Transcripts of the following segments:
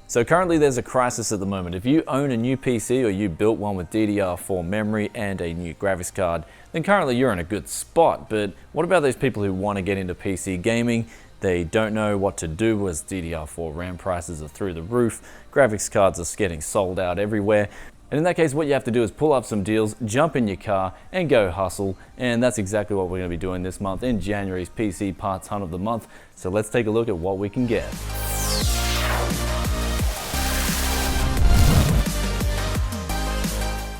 So currently there's a crisis at the moment. If you own a new PC or you built one with DDR4 memory and a new graphics card, then currently you're in a good spot. But what about those people who want to get into PC gaming? They don't know what to do as DDR4 RAM prices are through the roof, graphics cards are getting sold out everywhere. And in that case, what you have to do is pull up some deals, jump in your car, and go hustle. And that's exactly what we're going to be doing this month in January's PC Parts Hunt of the Month. So let's take a look at what we can get.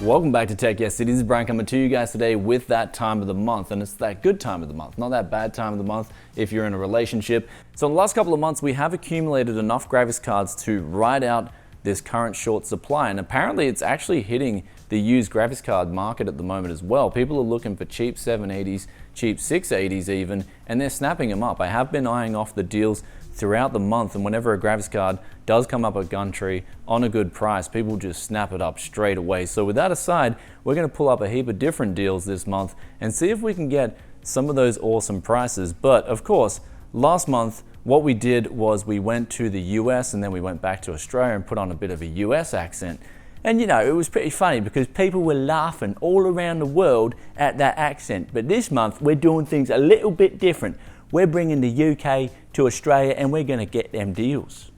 Welcome back to Tech Yes City. This is Brian coming to you guys today with that time of the month, and it's that good time of the month, not that bad time of the month if you're in a relationship. So in the last couple of months, we have accumulated enough graphics cards to ride out this current short supply, and apparently it's actually hitting the used graphics card market at the moment as well. People are looking for cheap 780s, cheap 680s even, and they're snapping them up. I have been eyeing off the deals throughout the month, and whenever a graphics card does come up at Gumtree on a good price, people just snap it up straight away. So with that aside, we're going to pull up a heap of different deals this month and see if we can get some of those awesome prices. But of course, last month what we did was we went to the US and then we went back to Australia and put on a bit of a US accent. And you know, it was pretty funny because people were laughing all around the world at that accent. But this month we're doing things a little bit different. We're bringing the UK to Australia and we're going to get them deals.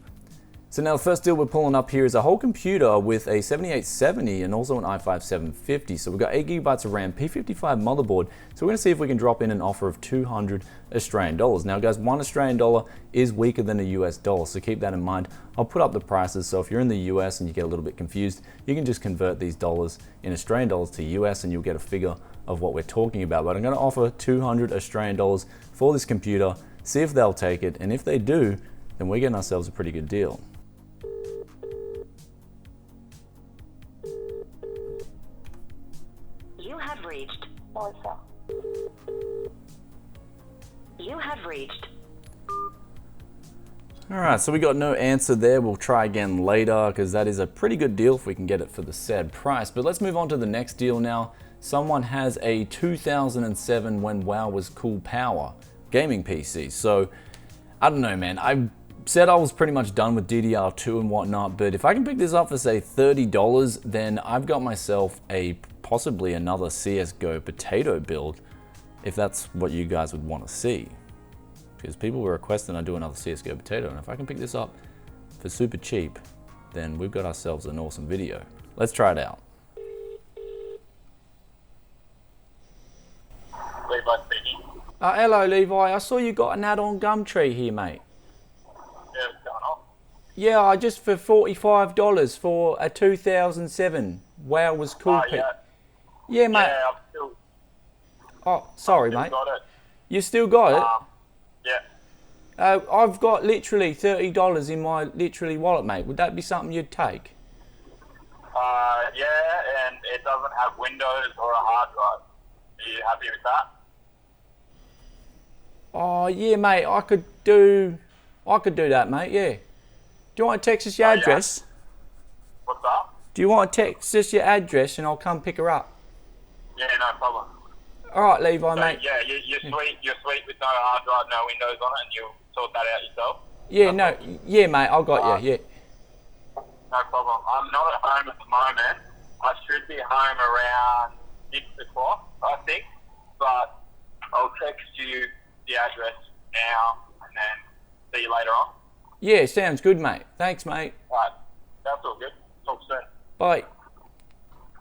So now the first deal we're pulling up here is a whole computer with a 7870 and also an i5 750. So we've got 8 gigabytes of RAM, P55 motherboard. So we're going to see if we can drop in an offer of 200 Australian dollars. Now guys, one Australian dollar is weaker than a US dollar, so keep that in mind. I'll put up the prices, so if you're in the US and you get a little bit confused, you can just convert these dollars in Australian dollars to US and you'll get a figure of what we're talking about. But I'm going to offer 200 Australian dollars for this computer, see if they'll take it, and if they do, then we're getting ourselves a pretty good deal. You have reached Melissa. You have reached. Alright, so we got no answer there. We'll try again later because that is a pretty good deal if we can get it for the said price. But let's move on to the next deal now. Someone has a 2007 when WoW was cool power gaming PC. So I don't know, man. I said I was pretty much done with DDR2 and whatnot, but if I can pick this up for say $30, then I've got myself a possibly another CSGO potato build, if that's what you guys would want to see. Because people were requesting I do another CSGO potato, and if I can pick this up for super cheap, then we've got ourselves an awesome video. Let's try it out. Levi speaking. Hello Levi, I saw you got an ad on Gumtree here, mate. Yeah, what's going on? Yeah, I just for $45 for a 2007 WoW was cool. Oh, yeah. Yeah, mate. Yeah, I've still, Oh, sorry, still mate. got it. You still got it? Yeah. I've got literally $30 in my literally wallet, mate. Would that be something you'd take? Yeah, and it doesn't have Windows or a hard drive. Are you happy with that? Oh, yeah, mate. I could do that, mate. Yeah. Do you want to text us your Oh, yeah. address? What's that? Do you want to text us your address and I'll come pick her up? Yeah, no problem. All right, Levi, So, mate. yeah, you're sweet with no hard drive, no Windows on it, and you'll sort that out yourself? Yeah, no, yeah, mate. I got you. Yeah. No problem. I'm not at home at the moment. I should be home around 6 o'clock, I think. But I'll text you the address now and then see you later on. Yeah, sounds good, mate. Thanks, mate. Right. That's all good. Talk soon. Bye.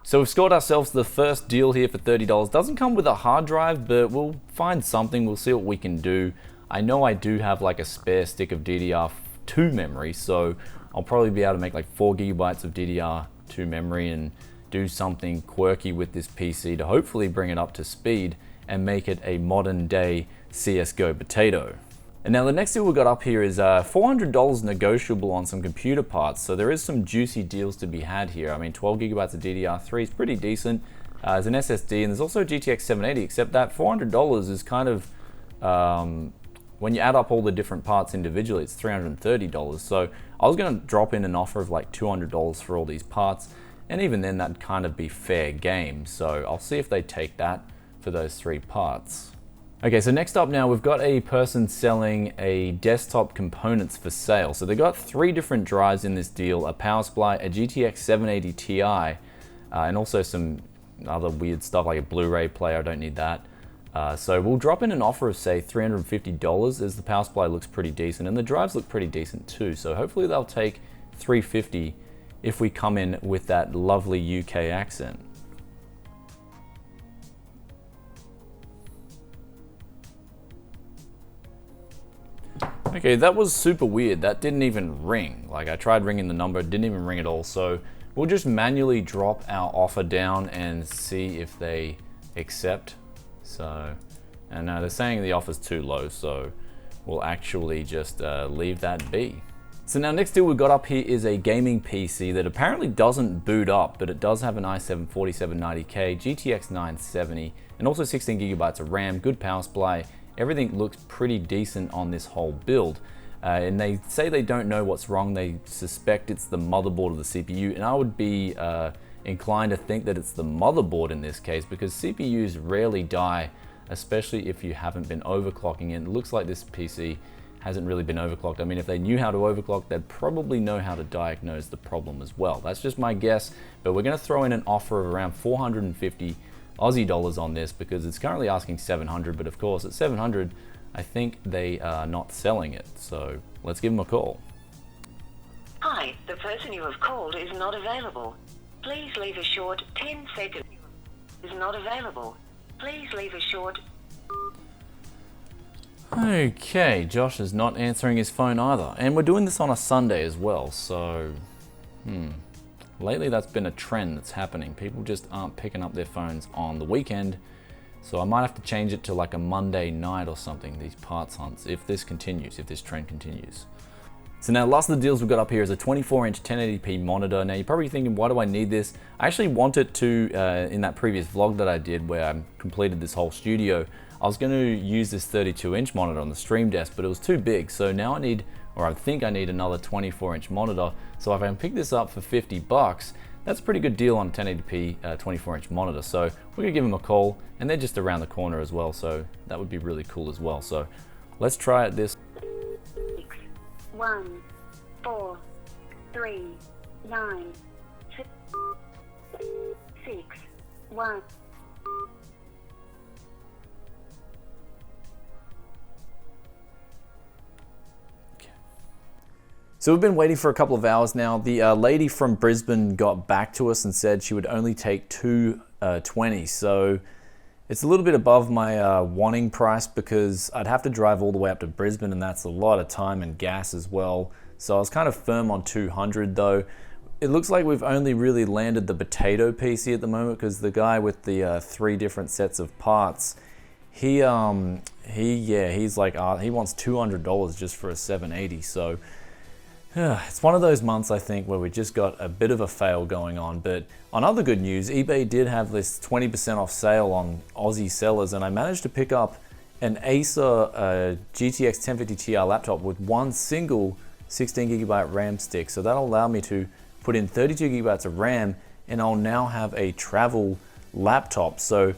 So we've scored ourselves the first deal here for $30. Doesn't come with a hard drive, but we'll find something. We'll see what we can do. I know I do have like a spare stick of DDR2 memory, so I'll probably be able to make like 4 gigabytes of DDR2 memory and do something quirky with this PC to hopefully bring it up to speed and make it a modern day CSGO potato. And now the next deal we got up here is $400 negotiable on some computer parts. So there is some juicy deals to be had here. I mean, 12 gigabytes of DDR3 is pretty decent. There's an SSD and there's also a GTX 780, except that $400 is kind of, when you add up all the different parts individually, it's $330. So I was gonna drop in an offer of like $200 for all these parts. And even then that'd kind of be fair game. So I'll see if they take that for those 3 parts. Okay, so next up now, we've got a person selling a desktop components for sale. So they got 3 different drives in this deal, a power supply, a GTX 780 Ti, and also some other weird stuff like a Blu-ray player. I don't need that. So we'll drop in an offer of say $350 as the power supply looks pretty decent and the drives look pretty decent too. So hopefully they'll take $350 if we come in with that lovely UK accent. Okay, that was super weird. That didn't even ring. Like I tried ringing the number, it didn't even ring at all. So we'll just manually drop our offer down and see if they accept. So, and they're saying the offer's too low, so we'll actually just leave that be. So now next deal we've got up here is a gaming PC that apparently doesn't boot up, but it does have an i7 4790K, GTX 970, and also 16 gigabytes of RAM, good power supply. Everything looks pretty decent on this whole build. And they say they don't know what's wrong. They suspect it's the motherboard of the CPU, and I would be inclined to think that it's the motherboard in this case because CPUs rarely die, especially if you haven't been overclocking it. It looks like this PC hasn't really been overclocked. I mean, if they knew how to overclock, they'd probably know how to diagnose the problem as well. That's just my guess, but we're gonna throw in an offer of around 450 Aussie dollars on this because it's currently asking 700, but of course at 700, I think they are not selling it. So let's give them a call. Hi, the person you have called is not available. Please leave a short 10-second. Is not available. Please leave a short. Okay, Josh is not answering his phone either. And we're doing this on a Sunday as well, so lately that's been a trend that's happening. People just aren't picking up their phones on the weekend. So I might have to change it to like a Monday night or something, these parts hunts, if this continues, if this trend continues. So now the last of the deals we've got up here is a 24-inch 1080p monitor. Now you're probably thinking, why do I need this? I actually wanted to, in that previous vlog that I did where I completed this whole studio, I was going to use this 32-inch monitor on the stream desk, but it was too big. So now I need, or I think I need another 24-inch monitor. So if I can pick this up for 50 bucks, that's a pretty good deal on a 1080p 24-inch monitor. So we're gonna give them a call, and they're just around the corner as well. So that would be really cool as well. So let's try it this. 1 4 3 9 6 1. So we've been waiting for a couple of hours now. The lady from Brisbane got back to us and said she would only take 220. So it's a little bit above my wanting price because I'd have to drive all the way up to Brisbane, and that's a lot of time and gas as well. So I was kind of firm on 200 though. It looks like we've only really landed the potato PC at the moment because the guy with the 3 different sets of parts, he's like, he wants $200 just for a 780. So it's one of those months, I think, where we just got a bit of a fail going on. But on other good news, eBay did have this 20% off sale on Aussie sellers, and I managed to pick up an Acer GTX 1050 Ti laptop with one single 16 gigabyte RAM stick. So that'll allow me to put in 32 gigabytes of RAM, and I'll now have a travel laptop. So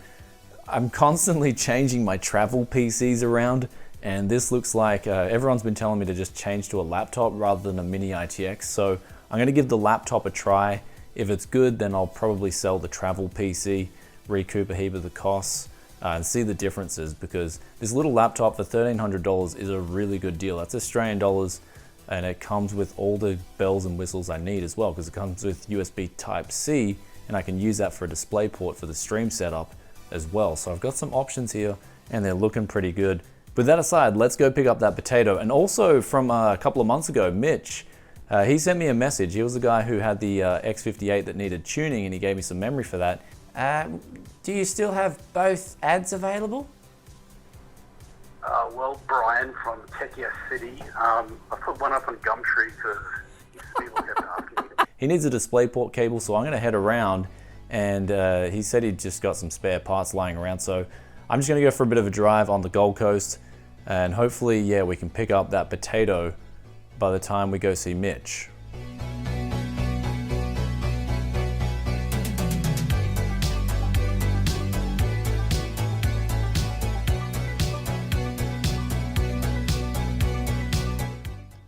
I'm constantly changing my travel PCs around, and this looks like everyone's been telling me to just change to a laptop rather than a mini ITX. So I'm gonna give the laptop a try. If it's good, then I'll probably sell the travel PC, recoup a heap of the costs, and see the differences, because this little laptop for $1,300 is a really good deal. That's Australian dollars, and it comes with all the bells and whistles I need as well, because it comes with USB Type-C, and I can use that for a display port for the stream setup as well. So I've got some options here, and they're looking pretty good. With that aside, let's go pick up that potato. And also from a couple of months ago, Mitch, he sent me a message. He was the guy who had the X58 that needed tuning, and he gave me some memory for that. Do you still have both ads available? Well, Brian from Techia City, I put one up on Gumtree to see what kept asking me. He needs a DisplayPort cable, so I'm gonna head around, and he said he'd just got some spare parts lying around, so I'm just gonna go for a bit of a drive on the Gold Coast, and hopefully, yeah, we can pick up that potato by the time we go see Mitch.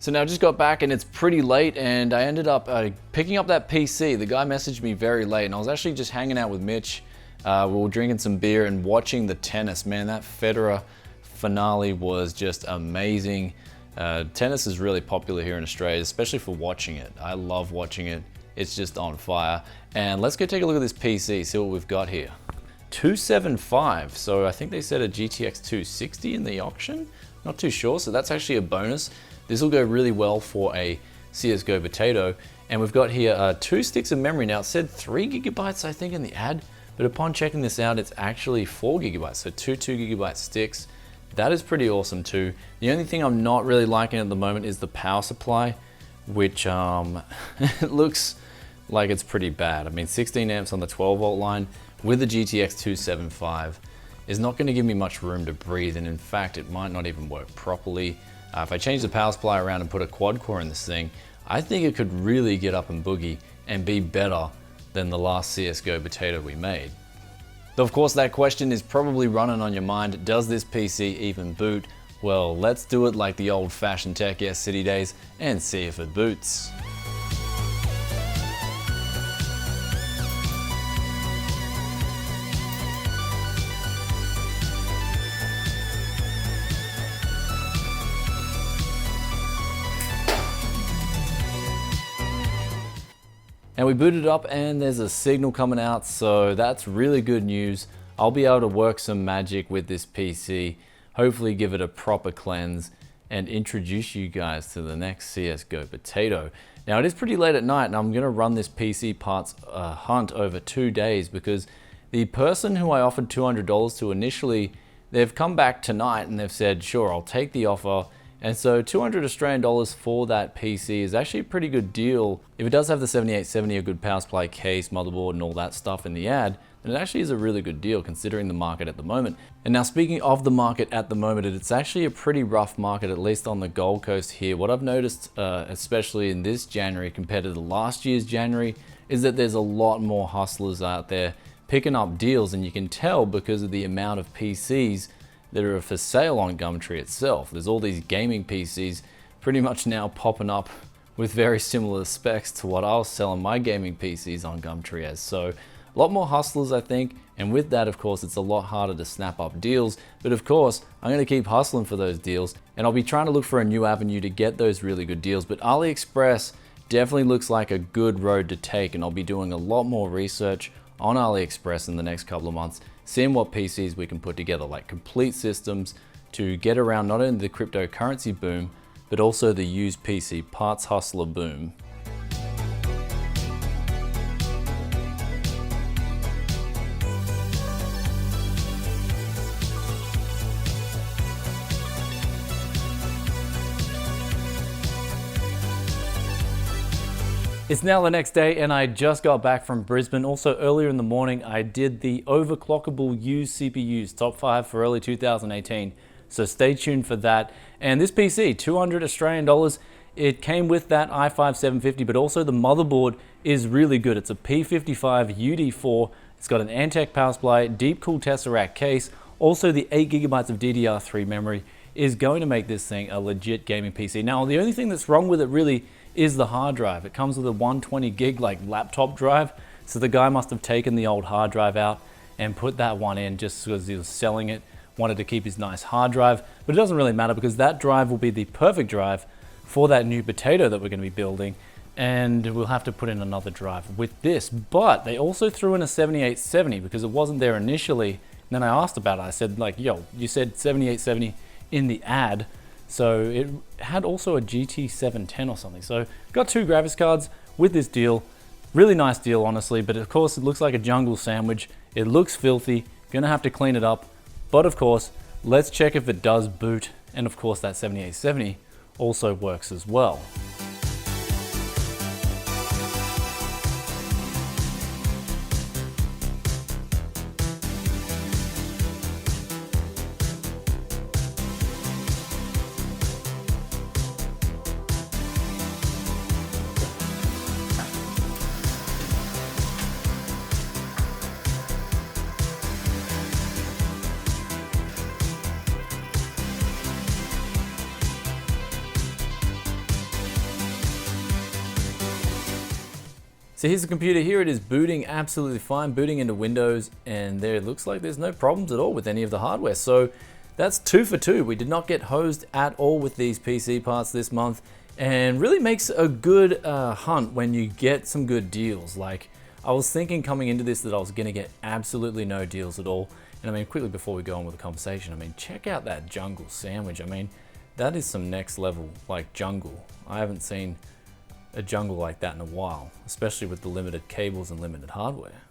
So now I just got back and it's pretty late, and I ended up picking up that PC. The guy messaged me very late, and I was actually just hanging out with Mitch. We were drinking some beer and watching the tennis. Man, that Federer finale was just amazing. Tennis is really popular here in Australia, especially for watching it. I love watching it. It's just on fire. And let's go take a look at this PC, see what we've got here. 275, so I think they said a GTX 260 in the auction. Not too sure, so that's actually a bonus. This will go really well for a CSGO potato. And we've got here 2 sticks of memory. Now it said 3 gigabytes, I think, in the ad, but upon checking this out, it's actually 4 gigabytes, so 2 gigabyte sticks. That is pretty awesome too. The only thing I'm not really liking at the moment is the power supply, which it looks like it's pretty bad. I mean, 16 amps on the 12 volt line with the GTX 275 is not going to give me much room to breathe, and in fact, it might not even work properly. If I change the power supply around and put a quad core in this thing, I think it could really get up and boogie and be better than the last CSGO potato we made. Though of course that question is probably running on your mind, does this PC even boot? Well, let's do it like the old-fashioned Tech Yes City days and see if it boots. And we booted up and there's a signal coming out, so that's really good news. I'll be able to work some magic with this PC, hopefully give it a proper cleanse, and introduce you guys to the next CSGO potato. Now it is pretty late at night and I'm gonna run this PC parts hunt over 2 days, because the person who I offered $200 to initially, they've come back tonight and they've said, sure, I'll take the offer. And so 200 Australian dollars for that PC is actually a pretty good deal. If it does have the 7870, a good power supply, case, motherboard, and all that stuff in the ad, then it actually is a really good deal considering the market at the moment. And now speaking of the market at the moment, it's actually a pretty rough market, at least on the Gold Coast here. What I've noticed, especially in this January compared to the last year's January, is that there's a lot more hustlers out there picking up deals, and you can tell because of the amount of PCs that are for sale on Gumtree itself. There's all these gaming PCs pretty much now popping up with very similar specs to what I was selling my gaming PCs on Gumtree as. So a lot more hustlers, I think, and with that, of course, it's a lot harder to snap up deals. But of course, I'm gonna keep hustling for those deals, and I'll be trying to look for a new avenue to get those really good deals. But AliExpress definitely looks like a good road to take, and I'll be doing a lot more research on AliExpress in the next couple of months, seeing what PCs we can put together, like complete systems to get around not only the cryptocurrency boom, but also the used PC parts hustler boom. It's now the next day and I just got back from Brisbane. Also earlier in the morning, I did the overclockable used CPUs top 5 for early 2018. So stay tuned for that. And this PC, 200 Australian dollars. It came with that i5 750, but also the motherboard is really good. It's a P55 UD4. It's got an Antec power supply, deep cool Tesseract case. Also the 8 gigabytes of DDR3 memory is going to make this thing a legit gaming PC. Now, the only thing that's wrong with it really is the hard drive. It comes with a 120 gig like laptop drive. So the guy must have taken the old hard drive out and put that one in just because he was selling it, wanted to keep his nice hard drive. But it doesn't really matter because that drive will be the perfect drive for that new potato that we're going to be building. And we'll have to put in another drive with this. But they also threw in a 7870 because it wasn't there initially. And then I asked about it. I said, like, yo, you said 7870 in the ad. So it had also a GT 710 or something. So got 2 graphics cards with this deal. Really nice deal, honestly. But of course, it looks like a jungle sandwich. It looks filthy. Gonna have to clean it up. But of course, let's check if it does boot. And of course, that 7870 also works as well. So here's the computer here. It is booting absolutely fine, booting into Windows, and there it looks like there's no problems at all with any of the hardware. So that's 2 for 2. We did not get hosed at all with these PC parts this month, and really makes a good hunt when you get some good deals. Like, I was thinking coming into this that I was gonna get absolutely no deals at all. And I mean, quickly before we go on with the conversation, I mean, check out that jungle sandwich. I mean, that is some next level, like, jungle. I haven't seen a jungle like that in a while, especially with the limited cables and limited hardware.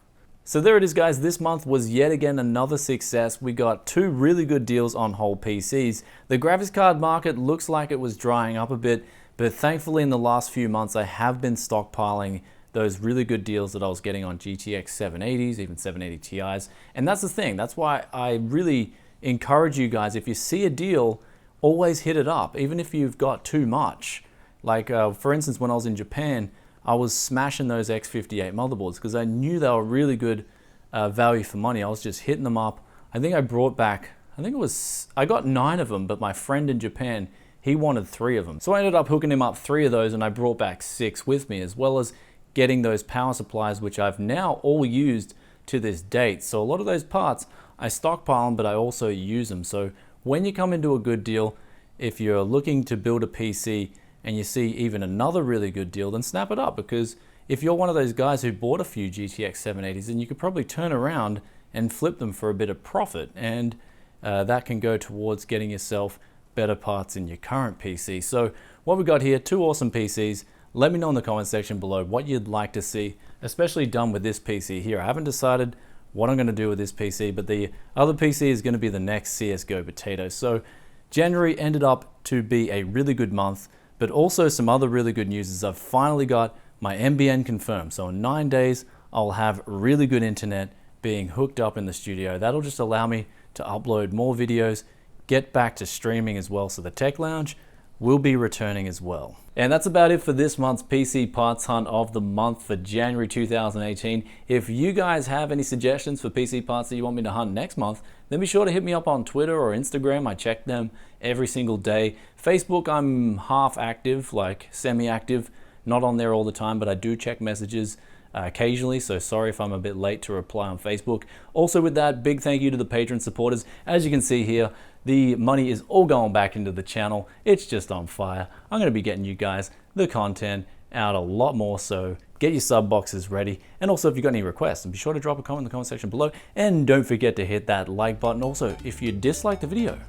So there it is, guys. This month was yet again another success. We got 2 really good deals on whole PCs. The graphics card market looks like it was drying up a bit, but thankfully in the last few months I have been stockpiling those really good deals that I was getting on GTX 780s, even 780 Ti's. And that's the thing. That's why I really encourage you guys, if you see a deal, always hit it up, even if you've got too much. Like, for instance, when I was in Japan, I was smashing those X58 motherboards because I knew they were really good value for money. I was just hitting them up. I think I brought back, I got 9 of them, but my friend in Japan, he wanted 3 of them. So I ended up hooking him up 3 of those, and I brought back 6 with me, as well as getting those power supplies, which I've now all used to this date. So a lot of those parts, I stockpile them, but I also use them. So when you come into a good deal, if you're looking to build a PC and you see even another really good deal, then snap it up. Because if you're one of those guys who bought a few GTX 780s, then you could probably turn around and flip them for a bit of profit. And that can go towards getting yourself better parts in your current PC. So what we got here, 2 awesome PCs. Let me know in the comment section below what you'd like to see, especially done with this PC here. I haven't decided what I'm going to do with this PC, but the other PC is going to be the next CSGO potato. So January ended up to be a really good month, but also some other really good news is I've finally got my NBN confirmed. So in 9 days, I'll have really good internet being hooked up in the studio. That'll just allow me to upload more videos, get back to streaming as well. So the Tech Lounge will be returning as well. And that's about it for this month's PC parts hunt of the month for January 2018. If you guys have any suggestions for PC parts that you want me to hunt next month, then be sure to hit me up on Twitter or Instagram. I check them every single day. Facebook, I'm half active, like semi-active, not on there all the time, but I do check messages occasionally, so sorry if I'm a bit late to reply on Facebook. Also with that, big thank you to the Patreon supporters. As you can see here, the money is all going back into the channel. It's just on fire. I'm going to be getting you guys the content out a lot more, so get your sub boxes ready. And also, if you've got any requests, be sure to drop a comment in the comment section below. And don't forget to hit that like button. Also, if you dislike the video,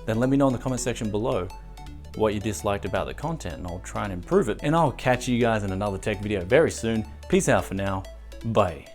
then let me know in the comment section below what you disliked about the content, and I'll try and improve it. And I'll catch you guys in another tech video very soon. Peace out for now. Bye.